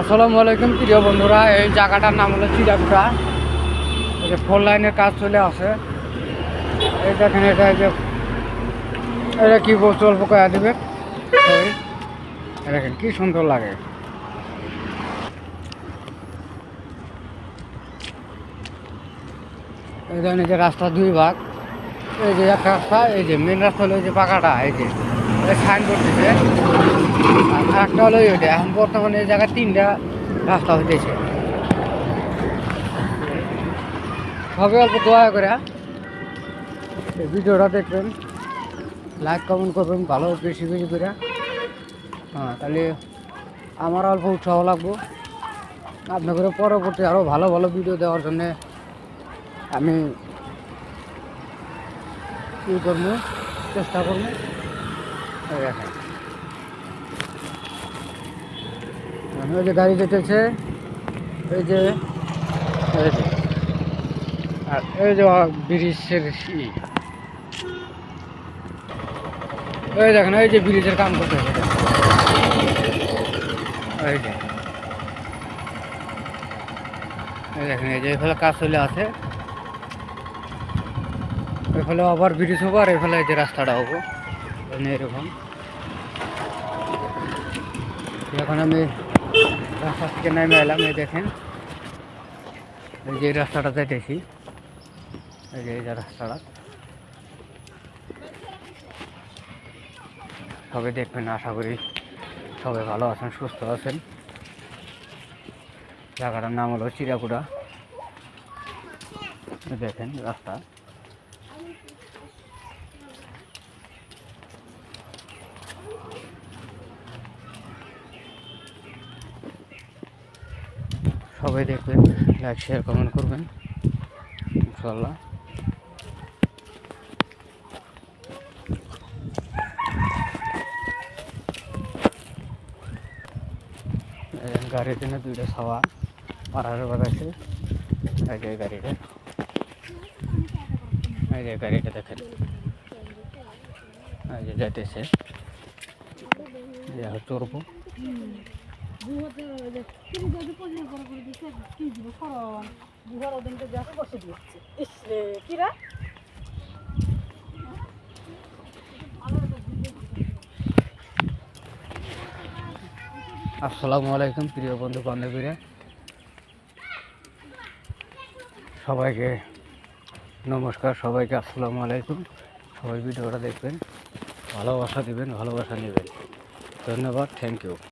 আসসালামু আলাইকুম প্রিয় বন্ধুরা, এই জায়গাটার নাম হলো চিরাকুটা। এই যে 4 লাইনের কাজ চলে আসে। এই দেখেন, এটা এই যে এটা কি বস্তু অল্প কয়া দেবে। দেখেন কি সুন্দর লাগে। এই দেখেন, এই যে রাস্তা দুই ভাগ। এই যে একটা রাস্তা, এই যে মেন রাস্তা হলো এই যে পাকাটা, এই যে সাইনবোর্ড দিচ্ছে। আর একটা হলো ওইটা। এখন বর্তমানে এই জায়গায় 3টা রাস্তা হইতেছে। সবাই অল্প দয়া করে ভিডিওটা দেখবেন, লাইক কমেন্ট করবেন ভালো বেশি বেশি করে। তাহলে আমার অল্প উৎসাহ লাগবো আপনাদের পরবর্তী আরও ভালো ভালো ভিডিও দেওয়ার জন্যে। আমি কী করবো, চেষ্টা করবো। দেখেন ওই যে গাড়ি যেতেছে, এই যে এই যে আর এই যে ব্রিজের এই দেখেন, এই যে ব্রিজের কাম করতেছে। এই যে এই দেখেন, এই যে এখানে কাজ চলে আছে। এখানে আবার ব্রিজ হবো, আর এখানে এই যে রাস্তাটা হবো এরকম। এখন আমি রাস্তা থেকে নেমে এলাম। এই দেখেন, এই যে রাস্তাটা যাইতেছি, এই যে রাস্তাটা সবাই দেখবেন। আশা করি সবাই ভালো আছেন, সুস্থ আছেন। জায়গাটার নাম হলো চিরাকুটা। দেখেন রাস্তা, সবাই দেখবেন, লাইক শেয়ার কমেন্ট করবেন ইনশাল্লাহ। গাড়ির জন্য 2টা ছাওয়া মারার বাজাইছে। এই যে গাড়িটা, এই যে গাড়িটা দেখেন, এই যে যাইতেছে চড়বো। আসসালামু আলাইকুম প্রিয় বন্ধু বান্ধবীরা, সবাইকে নমস্কার। সবাইকে আসসালামু আলাইকুম। সবাই ভিডিওটা দেখবেন, ভালোবাসা দিবেন, ভালোবাসা নেবেন। ধন্যবাদ, থ্যাংক ইউ।